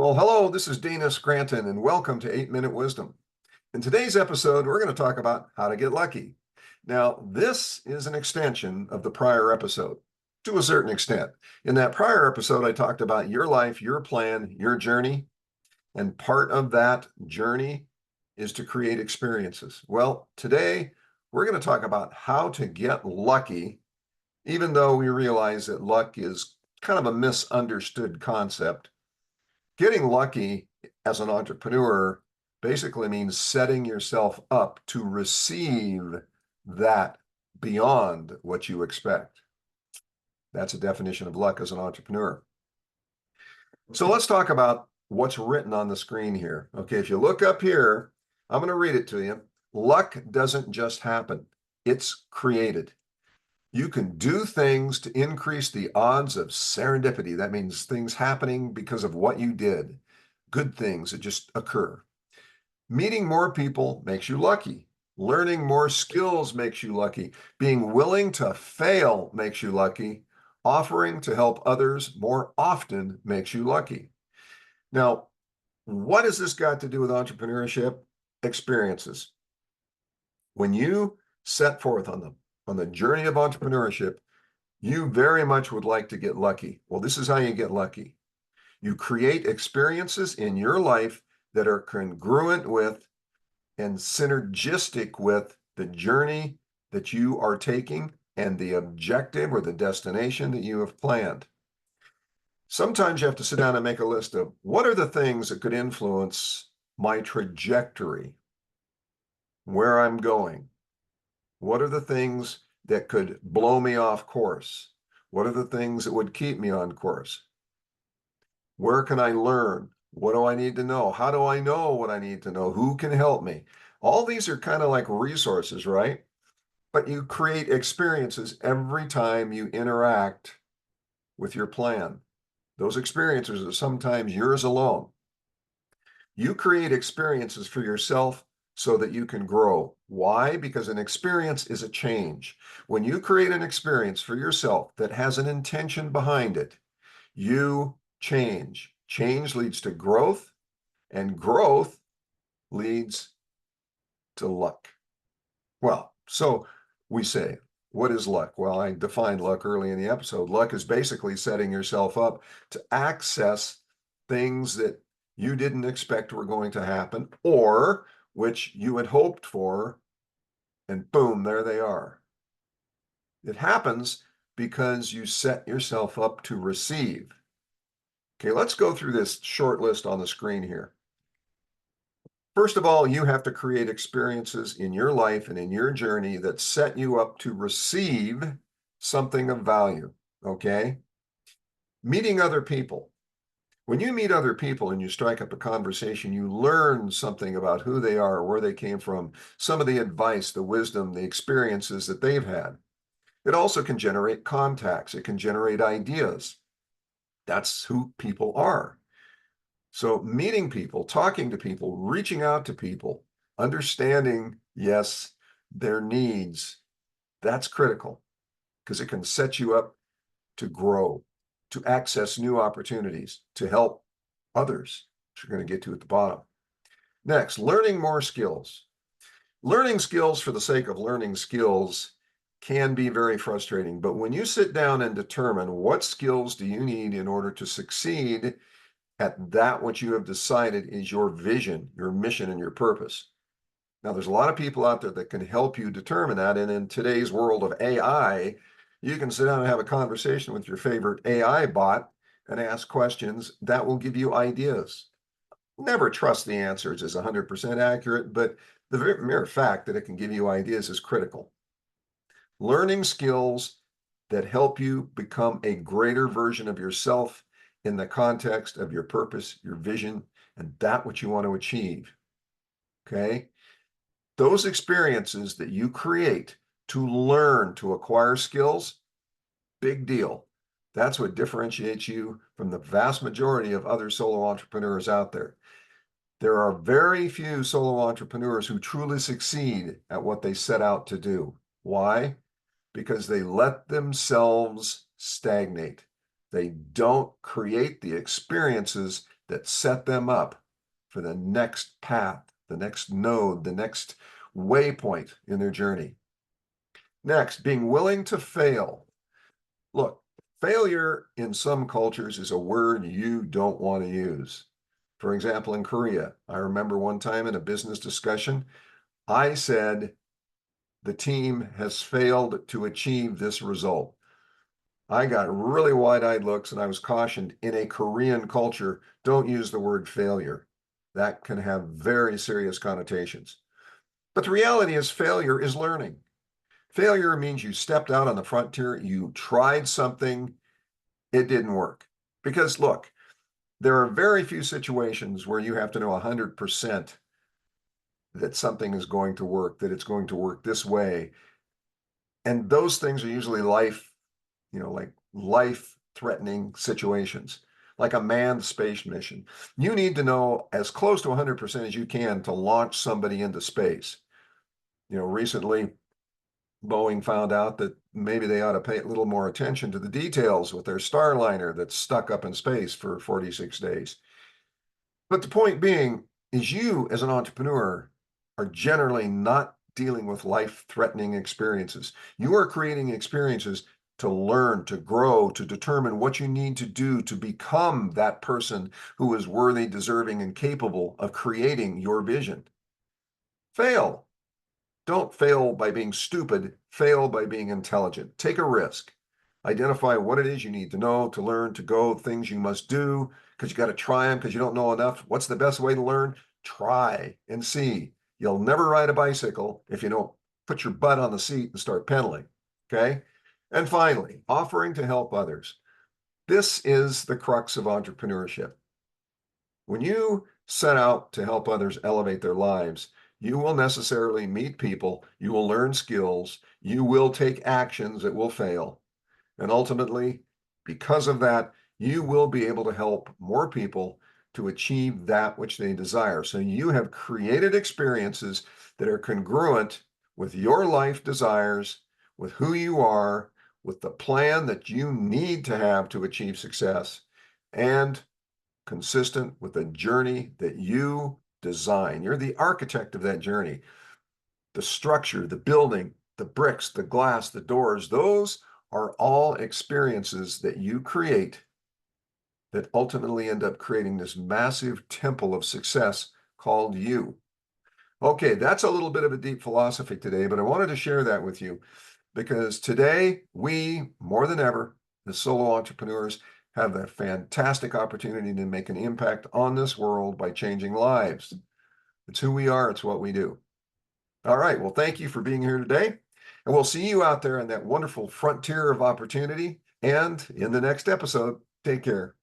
Well, hello, this is Dana Scranton, and welcome to 8-Minute Wisdom. In today's episode, we're going to talk about how to get lucky. Now, this is an extension of the prior episode to a certain extent. In that prior episode, I talked about your life, your plan, your journey, and part of that journey is to create experiences. Well, today, we're going to talk about how to get lucky, even though we realize that luck is kind of a misunderstood concept. Getting lucky as an entrepreneur basically means setting yourself up to receive that beyond what you expect. That's a definition of luck as an entrepreneur. So let's talk about what's written on the screen here. Okay, if you look up here, I'm going to read it to you. Luck doesn't just happen, it's created. You can do things to increase the odds of serendipity. That means things happening because of what you did, good things that just occur. Meeting more people makes you lucky. Learning more skills makes you lucky. Being willing to fail makes you lucky. Offering to help others more often makes you lucky. Now, what has this got to do with entrepreneurship? Experiences. When you set forth on the journey of entrepreneurship, you very much would like to get lucky. Well, this is how you get lucky. You create experiences in your life that are congruent with and synergistic with the journey that you are taking and the objective or the destination that you have planned. Sometimes you have to sit down and make a list of what are the things that could influence my trajectory, where I'm going. What are the things that could blow me off course? What are the things that would keep me on course? Where can I learn? What do I need to know? How do I know what I need to know? Who can help me? All these are kind of like resources, right? But you create experiences every time you interact with your plan. Those experiences are sometimes yours alone. You create experiences for yourself so that you can grow. Why? Because an experience is a change. When you create an experience for yourself that has an intention behind it, you change. Change leads to growth, and growth leads to luck. Well, so we say, what is luck? Well, I defined luck early in the episode. Luck is basically setting yourself up to access things that you didn't expect were going to happen or which you had hoped for, and boom, there they are. It happens because you set yourself up to receive. Okay, let's go through this short list on the screen here. First of all, you have to create experiences in your life and in your journey that set you up to receive something of value, okay? Meeting other people. When you meet other people and you strike up a conversation, you learn something about who they are, where they came from, some of the advice, the wisdom, the experiences that they've had. It also can generate contacts. It can generate ideas. That's who people are. So meeting people, talking to people, reaching out to people, understanding, yes, their needs, that's critical because it can set you up to grow, to access new opportunities, to help others, which we're going to get to at the bottom. Next, learning more skills. Learning skills for the sake of learning skills can be very frustrating, but when you sit down and determine what skills do you need in order to succeed at that which you have decided is your vision, your mission, and your purpose. Now, there's a lot of people out there that can help you determine that. And in today's world of AI, you can sit down and have a conversation with your favorite AI bot and ask questions that will give you ideas. Never trust the answers as 100% accurate, but the mere fact that it can give you ideas is critical. Learning skills that help you become a greater version of yourself in the context of your purpose, your vision, and that which you want to achieve. Okay? Those experiences that you create to learn, to acquire skills, big deal. That's what differentiates you from the vast majority of other solo entrepreneurs out there. There are very few solo entrepreneurs who truly succeed at what they set out to do. Why? Because they let themselves stagnate. They don't create the experiences that set them up for the next path, the next node, the next waypoint in their journey. Next, being willing to fail. Look, failure in some cultures is a word you don't want to use. For example, in Korea, I remember one time in a business discussion, I said, the team has failed to achieve this result. I got really wide-eyed looks and I was cautioned, in a Korean culture, don't use the word failure. That can have very serious connotations. But the reality is failure is learning. Failure means you stepped out on the frontier, you tried something, it didn't work. Because look, there are very few situations where you have to know 100% that something is going to work, that it's going to work this way. And those things are usually like life-threatening situations, like a manned space mission. You need to know as close to 100% as you can to launch somebody into space. Recently, Boeing found out that maybe they ought to pay a little more attention to the details with their Starliner that's stuck up in space for 46 days. But the point being is you, as an entrepreneur, are generally not dealing with life-threatening experiences. You are creating experiences to learn, to grow, to determine what you need to do to become that person who is worthy, deserving, and capable of creating your vision. Fail. Don't fail by being stupid, fail by being intelligent. Take a risk. Identify what it is you need to know, to learn, to go, things you must do, because you got to try them because you don't know enough. What's the best way to learn? Try and see. You'll never ride a bicycle if you don't put your butt on the seat and start pedaling, okay? And finally, offering to help others. This is the crux of entrepreneurship. When you set out to help others elevate their lives, you will necessarily meet people, you will learn skills, you will take actions that will fail. And ultimately, because of that, you will be able to help more people to achieve that which they desire. So you have created experiences that are congruent with your life desires, with who you are, with the plan that you need to have to achieve success, and consistent with the journey that you design. You're the architect of that journey. The structure, the building, the bricks, the glass, the doors, those are all experiences that you create that ultimately end up creating this massive temple of success called you. Okay, that's a little bit of a deep philosophy today, but I wanted to share that with you because today we, more than ever, the solo entrepreneurs, have a fantastic opportunity to make an impact on this world by changing lives. It's who we are, it's what we do. All right, well, thank you for being here today. And we'll see you out there in that wonderful frontier of opportunity. And in the next episode, take care.